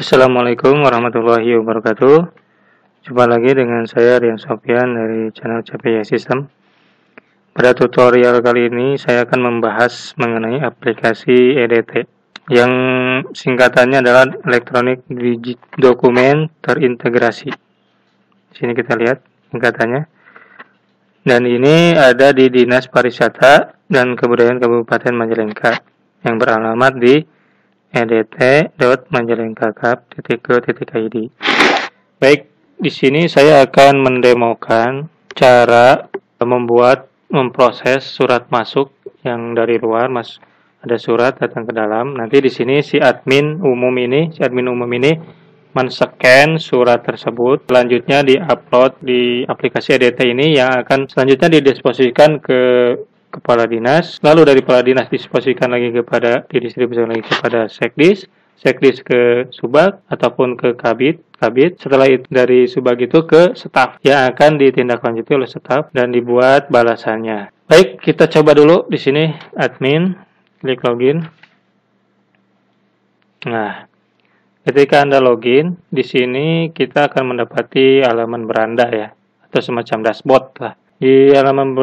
Assalamualaikum warahmatullahi wabarakatuh. Jumpa lagi dengan saya Rian Sofyan dari channel CPY System. Pada tutorial kali ini saya akan membahas mengenai aplikasi EDT yang singkatannya adalah Electronic Document Terintegrasi. Di sini kita lihat singkatannya. Dan ini ada di Dinas Pariwisata dan Kebudayaan Kabupaten Majalengka yang beralamat di edt.majalengka.co.id. Baik, di sini saya akan mendemokan cara memproses surat masuk yang dari luar, ada surat datang ke dalam. Nanti di sini si admin umum ini men-scan surat tersebut, selanjutnya di-upload di aplikasi EDT ini yang akan selanjutnya didisposikan ke kepala dinas, lalu dari kepala dinas didistribusikan lagi kepada sekdis ke subag ataupun ke kabit. Setelah itu dari subag itu ke staf yang akan ditindaklanjuti oleh staf dan dibuat balasannya. Baik, kita coba dulu di sini admin, klik login. Nah, ketika Anda login, di sini kita akan mendapati halaman beranda ya, atau semacam dashboard lah. Di halaman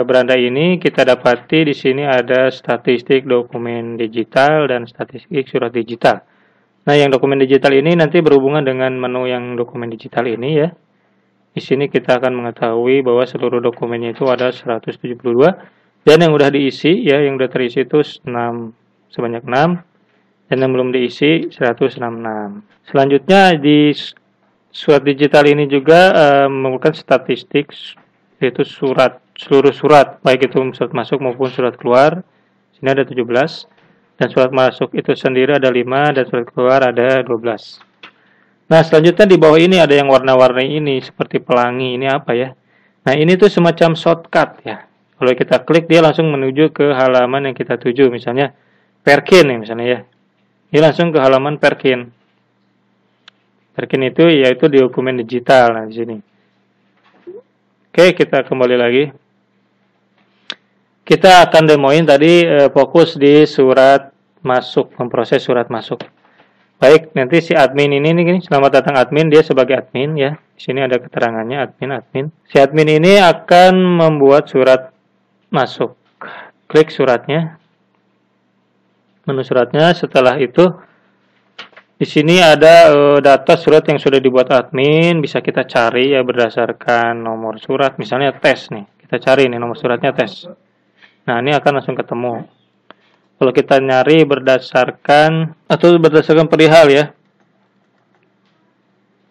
beranda ini kita dapati di sini ada statistik dokumen digital dan statistik surat digital. Nah, yang dokumen digital ini nanti berhubungan dengan menu yang dokumen digital ini ya. Di sini kita akan mengetahui bahwa seluruh dokumennya itu ada 172 dan yang sudah diisi ya, yang sudah terisi itu sebanyak 6 dan yang belum diisi 166. Selanjutnya di surat digital ini juga memerlukan statistik yaitu seluruh surat, baik itu surat masuk maupun surat keluar. Sini ada 17 dan surat masuk itu sendiri ada 5 dan surat keluar ada 12. Nah, selanjutnya di bawah ini ada yang warna-warni ini seperti pelangi, ini apa ya? Nah, ini tuh semacam shortcut ya. Kalau kita klik dia langsung menuju ke halaman yang kita tuju, misalnya Perkin nih misalnya ya. Dia langsung ke halaman Perkin. Perkin itu yaitu di dokumen digital nah di sini. Oke, kita kembali lagi. Kita akan demoin tadi fokus di surat masuk, memproses surat masuk. Baik, nanti si admin ini selamat datang admin, dia sebagai admin ya. Di sini ada keterangannya admin. Si admin ini akan membuat surat masuk. Klik suratnya. Menu suratnya, setelah itu di sini ada data surat yang sudah dibuat admin, bisa kita cari ya berdasarkan nomor surat, misalnya tes nih. Kita cari nih nomor suratnya tes. Nah, ini akan langsung ketemu. Kalau kita nyari berdasarkan perihal ya.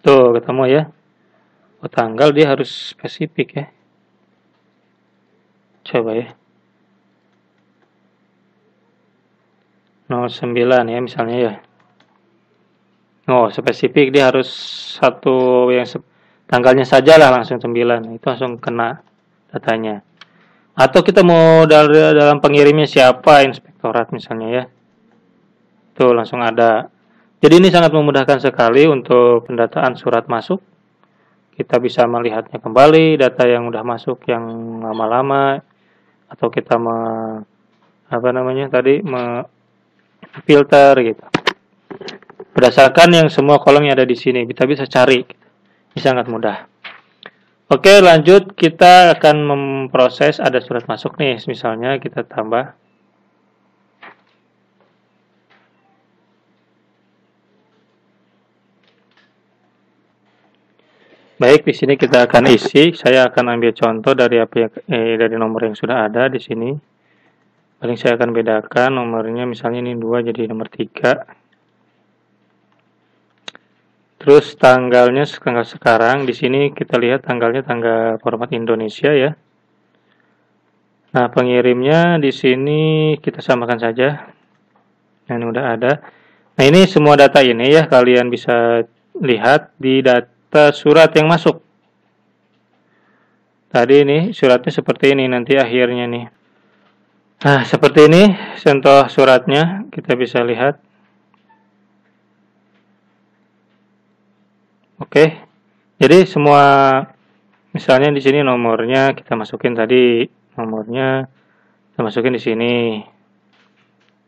Tuh, ketemu ya. Oh, tanggal dia harus spesifik ya. Coba ya. 09 ya misalnya ya. Oh, spesifik dia harus satu yang tanggalnya saja lah langsung 9. Itu langsung kena datanya. Atau kita mau dalam pengirimnya siapa, inspektorat misalnya ya. Tuh langsung ada. Jadi ini sangat memudahkan sekali untuk pendataan surat masuk. Kita bisa melihatnya kembali, data yang udah masuk yang lama-lama atau kita filter gitu. Berdasarkan yang semua kolom yang ada di sini, kita bisa cari. Ini sangat mudah. Oke, lanjut kita akan memproses ada surat masuk nih, misalnya kita tambah. Baik, di sini kita akan isi. Saya akan ambil contoh dari dari nomor yang sudah ada di sini. Paling saya akan bedakan nomornya, misalnya ini 2 jadi nomor 3. Terus tanggalnya tanggal sekarang, di sini kita lihat tanggalnya tanggal format Indonesia ya. Nah, pengirimnya di sini kita samakan saja. Nah, ini udah ada. Nah, ini semua data ini ya kalian bisa lihat di data surat yang masuk. Tadi ini suratnya seperti ini, nanti akhirnya nih. Nah, seperti ini contoh suratnya, kita bisa lihat. Oke, jadi semua misalnya di sini nomornya kita masukin tadi nomornya, kita masukin di sini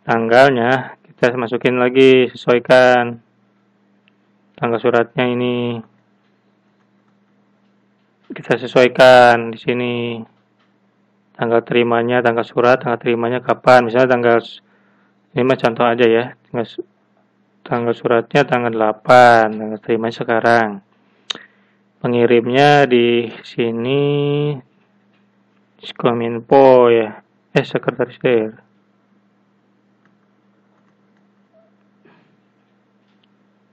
tanggalnya kita masukin lagi sesuaikan. tanggal suratnya ini kita sesuaikan di sini. Tanggal terimanya, tanggal surat, tanggal terimanya kapan? Misalnya ini mah contoh aja ya. Tanggal suratnya tanggal 8, tanggal terimanya sekarang. Pengirimnya di sini Kominfo ya. Sekretaris daerah.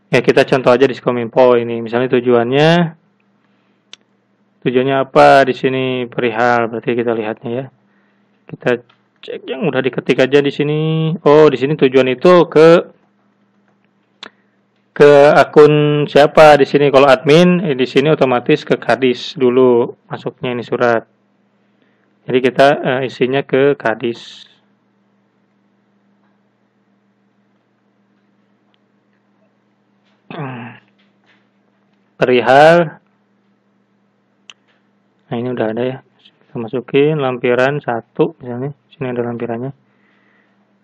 Ya kita contoh aja di Kominfo ini. Misalnya tujuannya apa di sini perihal, berarti kita lihatnya ya. Kita cek yang udah diketik aja di sini. Oh, di sini tujuan itu ke akun siapa di sini? Kalau admin di sini otomatis ke Kadis dulu masuknya ini surat. Jadi kita isinya ke Kadis. Perihal. Nah, ini udah ada ya. Kita masukin lampiran 1 misalnya. Sini ada lampirannya.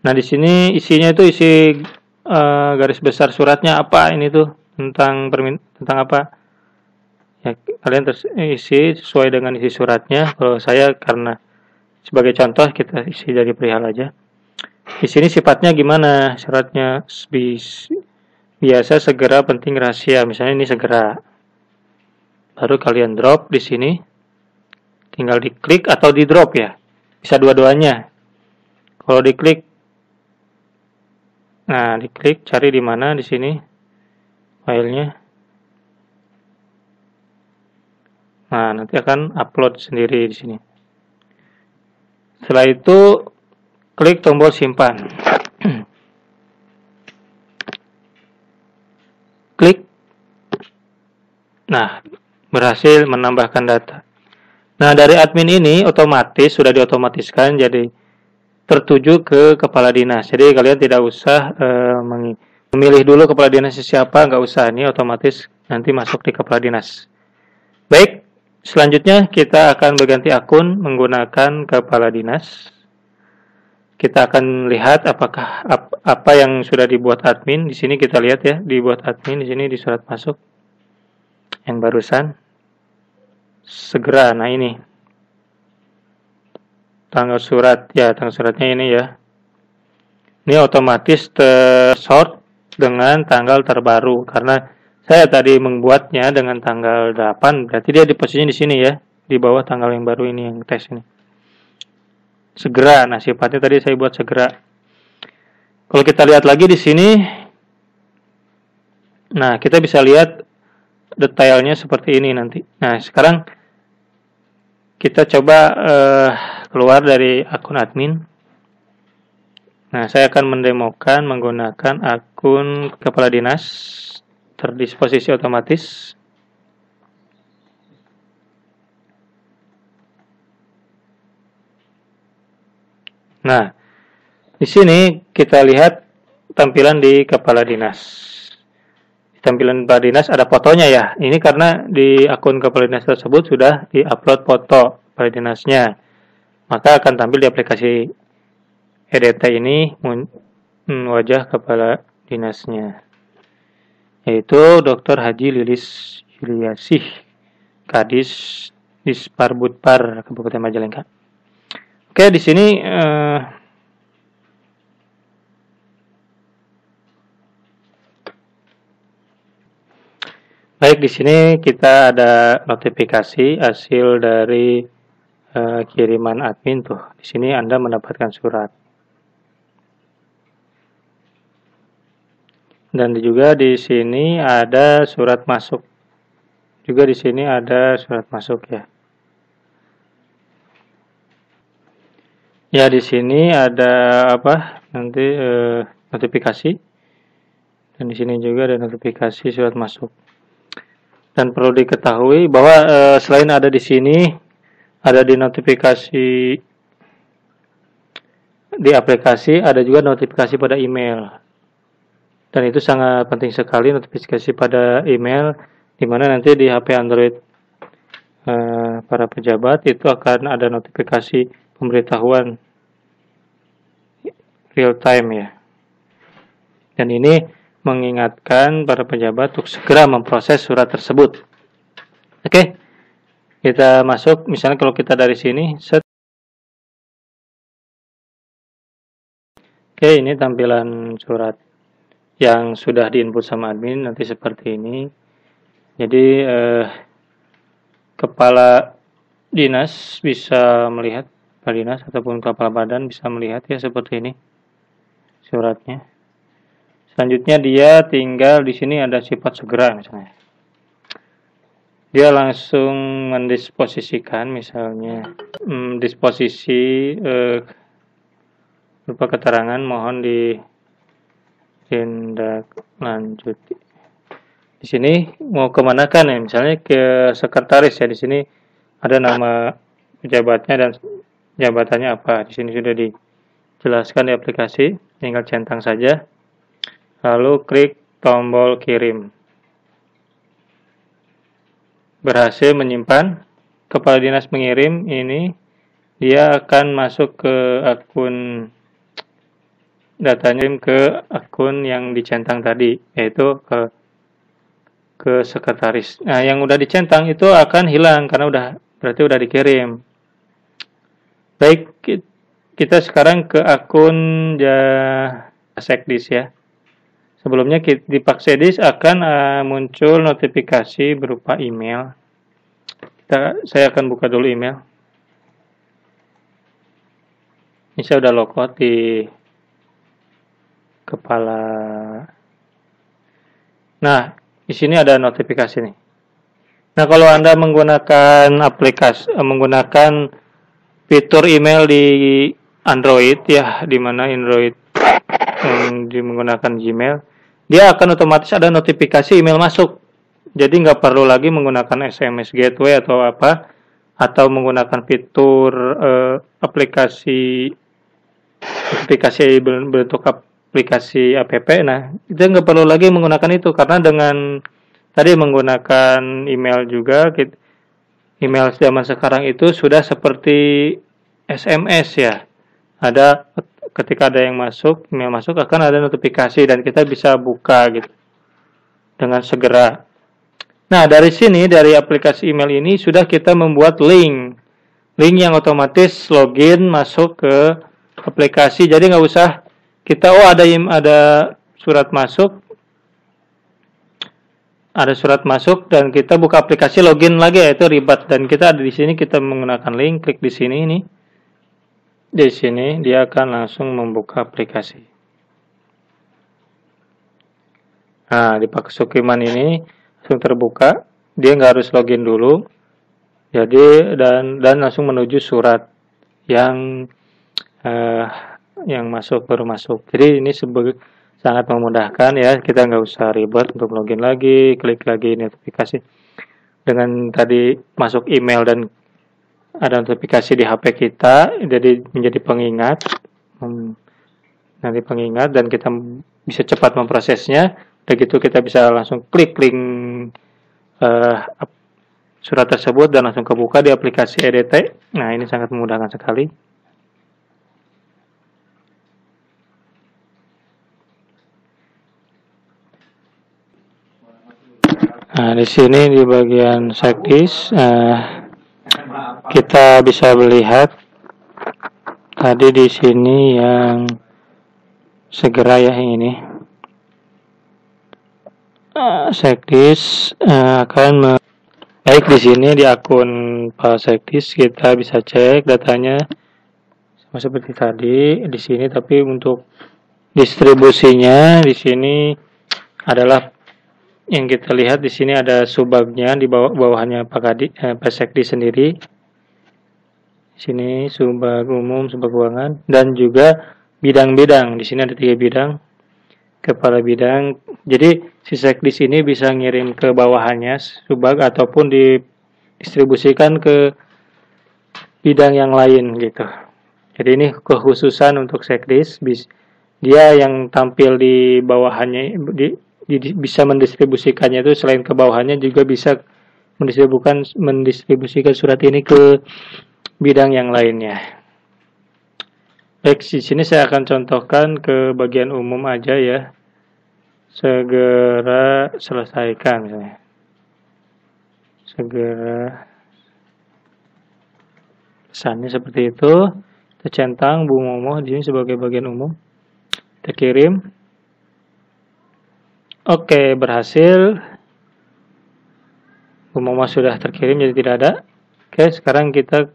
Nah, di sini isinya itu isi garis besar suratnya apa ini tuh? Tentang apa? Ya, kalian isi sesuai dengan isi suratnya. Kalau saya karena sebagai contoh kita isi dari perihal aja. Di sini sifatnya gimana? Syaratnya biasa, segera, penting, rahasia. Misalnya ini segera. Baru kalian drop di sini. Tinggal diklik atau di drop ya. Bisa dua-duanya. Kalau diklik, nah diklik cari di mana di sini filenya. Nah nanti akan upload sendiri di sini. Setelah itu klik tombol simpan. Klik. Nah berhasil menambahkan data. Nah, dari admin ini otomatis sudah diotomatiskan jadi tertuju ke kepala dinas. Jadi kalian tidak usah memilih dulu kepala dinas siapa, nggak usah. Ini otomatis nanti masuk di kepala dinas. Baik, selanjutnya kita akan berganti akun menggunakan kepala dinas. Kita akan lihat apakah apa yang sudah dibuat admin. Di sini kita lihat ya, dibuat admin di sini di surat masuk yang barusan. Segera, nah ini tanggal surat ya, tanggal suratnya ini ya, ini otomatis tersort dengan tanggal terbaru karena saya tadi membuatnya dengan tanggal 8, berarti dia di posisinya di sini ya, di bawah tanggal yang baru ini yang tes ini. Segera, nah sifatnya tadi saya buat segera. Kalau kita lihat lagi di sini, nah kita bisa lihat detailnya seperti ini nanti. Nah, sekarang kita coba keluar dari akun admin. Nah, saya akan mendemokan menggunakan akun kepala dinas terdisposisi otomatis. Nah, di sini kita lihat tampilan di kepala dinas. Tampilan kepala dinas ada fotonya ya. Ini karena di akun kepala dinas tersebut sudah di-upload foto kepala dinasnya. Maka akan tampil di aplikasi EDT ini wajah kepala dinasnya. Yaitu Dr. Haji Lilis Yuliasih, Kadis Disparbudpar Kabupaten Majalengka. Oke, di sini baik, di sini kita ada notifikasi hasil dari kiriman admin tuh. Di sini Anda mendapatkan surat. Dan juga di sini ada surat masuk. Juga di sini ada surat masuk ya. Ya, di sini ada apa? Nanti notifikasi. Dan di sini juga ada notifikasi surat masuk. Dan perlu diketahui bahwa selain ada di sini, ada di notifikasi di aplikasi, ada juga notifikasi pada email. Dan itu sangat penting sekali notifikasi pada email, di mana nanti di HP Android para pejabat itu akan ada notifikasi pemberitahuan real time ya. Dan ini mengingatkan para pejabat untuk segera memproses surat tersebut. Oke, kita masuk, misalnya kalau kita dari sini, Oke, ini tampilan surat yang sudah diinput sama admin, nanti seperti ini. Jadi, kepala dinas bisa melihat, kepala dinas ataupun kepala badan bisa melihat ya seperti ini suratnya. Selanjutnya dia tinggal di sini ada sifat segera misalnya. Dia langsung mendisposisikan misalnya disposisi berupa keterangan mohon ditindaklanjuti. Di sini mau kemanakan ya? Misalnya ke sekretaris ya. Di sini ada nama pejabatnya dan jabatannya apa. Di sini sudah dijelaskan di aplikasi. Tinggal centang saja. Lalu klik tombol kirim. Berhasil menyimpan. Kepala dinas mengirim ini. Dia akan masuk ke akun datanya ke akun yang dicentang tadi, yaitu ke sekretaris. Nah, yang udah dicentang itu akan hilang karena berarti udah dikirim. Baik, kita sekarang ke akun Sekdis ya. Sebelumnya di Sekdis akan muncul notifikasi berupa email. Saya akan buka dulu email. Ini saya udah logout di kepala. Nah, di sini ada notifikasi nih. Nah, kalau Anda menggunakan menggunakan fitur email di Android ya, di mana Android menggunakan Gmail, dia akan otomatis ada notifikasi email masuk. Jadi nggak perlu lagi menggunakan SMS gateway atau apa, atau menggunakan fitur aplikasi bentuk aplikasi app. Nah, itu nggak perlu lagi menggunakan itu karena dengan tadi menggunakan email juga, email zaman sekarang itu sudah seperti SMS ya. Ada ketika ada yang masuk, email masuk akan ada notifikasi dan kita bisa buka gitu dengan segera. Nah, dari sini dari aplikasi email ini sudah kita membuat link yang otomatis login masuk ke aplikasi. Jadi nggak usah kita ada surat masuk dan kita buka aplikasi login lagi, yaitu ribet. Dan kita ada di sini, kita menggunakan link, klik di sini ini. Di sini dia akan langsung membuka aplikasi. Nah, di Pakusukiman ini langsung terbuka. Dia nggak harus login dulu. Jadi dan langsung menuju surat yang baru masuk. Jadi ini sangat memudahkan ya, kita nggak usah ribet untuk login lagi, klik lagi notifikasi. Dengan tadi masuk email dan ada notifikasi di HP kita, jadi menjadi pengingat, dan kita bisa cepat memprosesnya. Begitu kita bisa langsung klik link surat tersebut dan langsung kebuka di aplikasi EDT. Nah, ini sangat memudahkan sekali. Nah, di sini di bagian Sekdis kita bisa melihat tadi di sini yang segera ya ini. Sekdis akan baik di sini di akun Pak Sekdis kita bisa cek datanya sama seperti tadi di sini, tapi untuk distribusinya di sini adalah yang kita lihat di sini ada subbagnya di bawahnya Pak Sekdis sendiri. Di sini subbag umum, subbag keuangan, dan juga bidang-bidang. Di sini ada 3 bidang, kepala bidang. Jadi si Sekdis ini bisa ngirim ke bawahannya subbag ataupun didistribusikan ke bidang yang lain gitu. Jadi ini kekhususan untuk Sekdis, dia yang tampil di bawahannya bisa mendistribusikannya itu selain ke bawahannya juga bisa mendistribusikan surat ini ke bidang yang lainnya. Baik, di sini saya akan contohkan ke bagian umum aja ya. segera selesaikan misalnya. Segera, pesannya seperti itu. Kita centang Bu Momo di sini sebagai bagian umum. Kita kirim. Oke, berhasil. Bu Momo sudah terkirim, jadi tidak ada. Oke, sekarang kita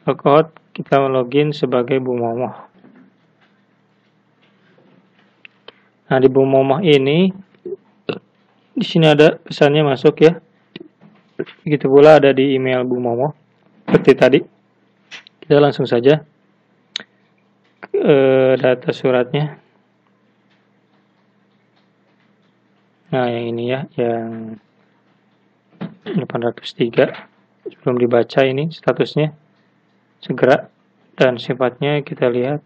logout, kita login sebagai Bu Momo. Nah, di Bu Momo ini, di sini ada pesannya masuk ya. Begitu pula ada di email Bu Momo. Seperti tadi. Kita langsung saja ke data suratnya. Nah, yang ini ya, yang 803. Sebelum dibaca ini statusnya segera, dan sifatnya kita lihat.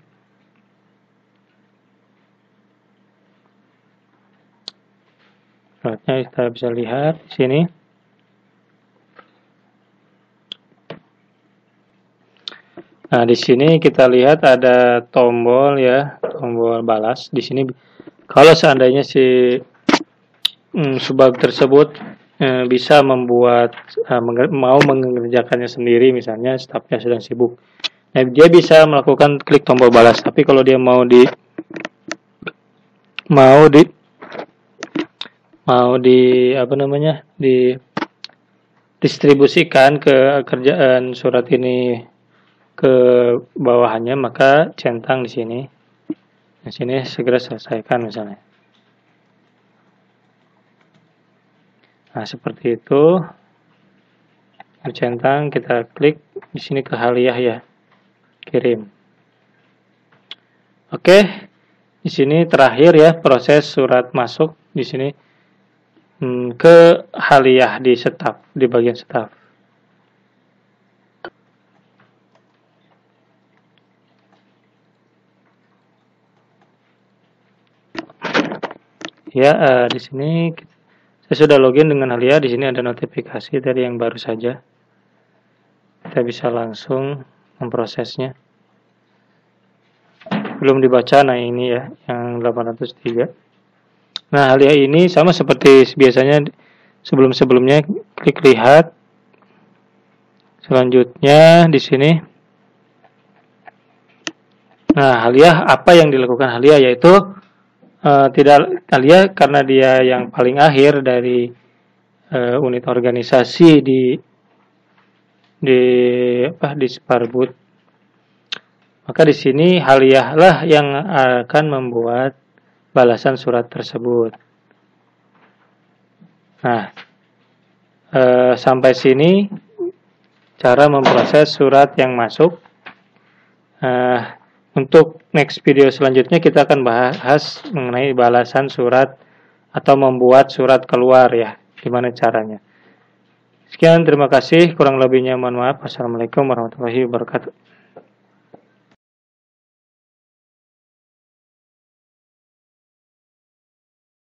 Suratnya kita bisa lihat di sini. Nah, di sini kita lihat ada tombol ya, tombol balas. Di sini kalau seandainya si subag tersebut bisa membuat mau mengerjakannya sendiri, misalnya stafnya sedang sibuk. Nah, dia bisa melakukan klik tombol balas. Tapi kalau dia mau didistribusikan ke kerjaan surat ini ke bawahannya, maka centang di sini. Di sini segera selesaikan misalnya. Nah, seperti itu. Centang, kita klik di sini ke Haliah ya. Kirim. Oke. Di sini terakhir ya proses surat masuk di sini ke Haliah di staf, di bagian staf. Ya, di sini saya sudah login dengan Haliah. Di sini ada notifikasi dari yang baru saja. Kita bisa langsung memprosesnya. Belum dibaca, nah ini ya, yang 803. Nah, Haliah ini sama seperti biasanya sebelum-sebelumnya, klik lihat. Selanjutnya di sini. Nah, Haliah, apa yang dilakukan Haliah yaitu tidak Haliah karena dia yang paling akhir dari unit organisasi di Sparbud. Maka di sini Haliah lah yang akan membuat balasan surat tersebut. Nah, sampai sini cara memproses surat yang masuk. Untuk next video selanjutnya kita akan bahas mengenai balasan surat atau membuat surat keluar ya, gimana caranya. Sekian, terima kasih, kurang lebihnya mohon maaf. Wassalamualaikum warahmatullahi wabarakatuh.